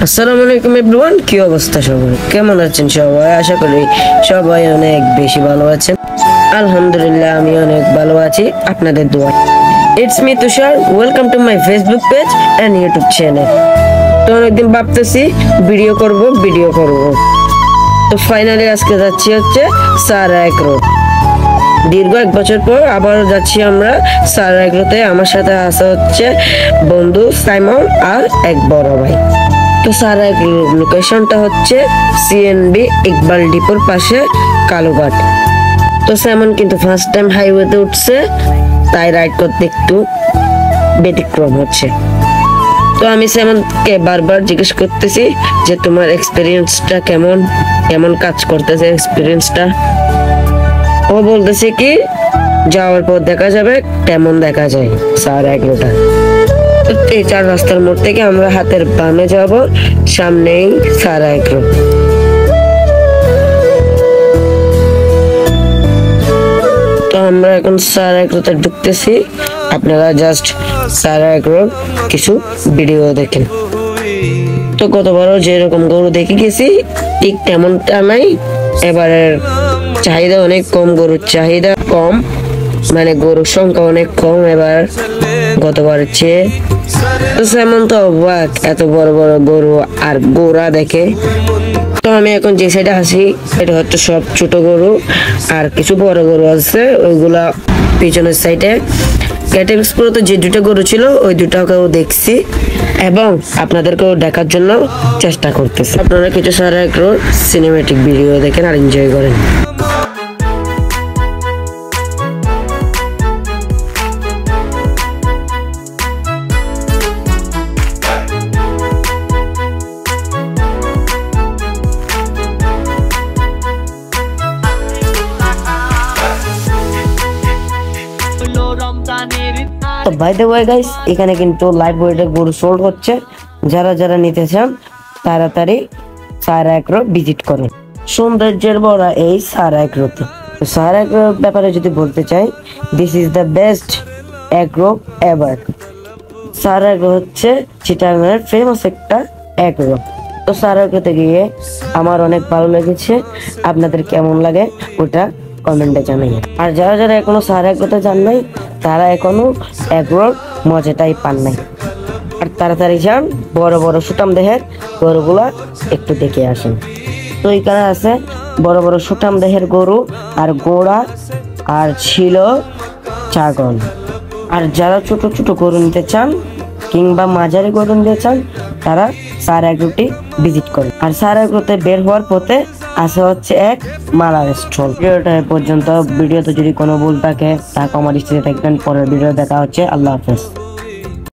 আসসালামু আলাইকুম এভরিওয়ান, কি অবস্থা সবার? কেমন আছেন সবাই? আশা করি সবাই অনেক বেশি ভালো আছেন। আলহামদুলিল্লাহ আমি অনেক ভালো আছি আপনাদের দোয়া। It's me Tushar, welcome to my Facebook page and YouTube channel. তো অনেকদিন ভাবতেছি ভিডিও করব। তো ফাইনালি আজকে যাচ্ছি হচ্ছে সারা এগ্রো। দীর্ঘ 1 বছর পর আবারও যাচ্ছি আমরা সারা এগ্রোতে। আমার সাথে আসা হচ্ছে বন্ধু সাইমন আর এক বড় ভাই। তো সারা এগ্রোর লোকেশনটা হচ্ছে সিএনবি ইকবাল ডিপোর পাশে কালুঘাট। তো সাইমন কিন্তু ফার্স্ট টাইম হাইওয়েতে উঠছে, তাই রাইড করতে একটু ব্যতিক্রম হচ্ছে। তো আমি সাইমনকে বারবার জিজ্ঞেস করতেছি যে তোমার এক্সপিরিয়েন্সটা কেমন কাজ করতেছে এক্সপিরিয়েন্সটা। ও বলতেছে কি যাওয়ার পর দেখা যাবে কেমন দেখা যায় সারা এগ্রোটা। এই 4 রাস্তার মোড় থেকে আমরা হাতের বামে যাব, সামনেই সারা এগ্রো। তো আমরা এখন সারা এগ্রোতে ঢুকতেছি। আপনারা জাস্ট সারা এগ্রোর কিছু ভিডিও দেখেন। তো গতবারও যেরকম গরু দেখে গেছি ঠিক তেমনটা নাই। এবারের চাহিদা অনেক কম, গরুর চাহিদা কম, মানে গরুর সংখ্যা অনেক কম এবার গতবারের চেয়ে। তো সেমন তো অবাক, এত বড় বড় গরু আর গোড়া দেখে। তো আমি এখন যে সাইডে আসি এটা হচ্ছে সব ছোট গরু, আর কিছু বড় গরু আছে ওইগুলা পিছনের সাইডে। ক্যাটেগরিজ পুরোতে যে 2টা গরু ছিল ওই 2টাকেও দেখছি এবং আপনাদেরকেও দেখার জন্য চেষ্টা করতেছি। আপনারা কিছু সারা এগ্রোর সিনেমেটিক ভিডিও দেখেন আর এনজয় করেন। তো বাই দ্য ওয়ে গাইস, এখানে কিন্তু লাইভ ওয়েটে গরু সোল্ড হচ্ছে। যারা নিতে চান তাড়াতাড়ি সারা এগ্রো ভিজিট করুন। সৌন্দর্যের ভরা এই সারা এগ্রোতে। সারা এগ্রোর ব্যাপারে যদি বলতে চাই, this is the best agro ever. Sara agro হচ্ছে চিটাগাংয়ের ফেমাস একটা এগ্রো। তো সারা এগ্রোতে গিয়ে আমার অনেক ভালো লেগেছে। আপনাদের কেমন লাগে ওটা কমেন্টে জানাই। আর যারা এখনো সারা এগ্রোতে যান নাই তারা এখনো এগ্রোর মজাটাই পান নাই। আর তাড়াতাড়ি যান, বড় বড় সুটাম দেহের গরুগুলা একটু দেখে আসেন। তো এখানে আছে বড় বড় সুটাম দেহের গরু আর গোড়া আর ছিল ছাগল। আর যারা ছোট ছোট গরু নিতে চান কিংবা মাঝারি গরু নিতে চান তারা সারা এগ্রোটি ভিজিট করেন। আর সারা এগ্রোতে বের হওয়ার পথে আছে হচ্ছে এক মালার স্টল। ভিডিওটা পর্যন্ত। ভিডিওতে যদি কোনো ভুল থাকে তা কমেন্ট স্টেজে থাকবেন। পরের ভিডিও দেখা হচ্ছে। আল্লাহ হাফেজ।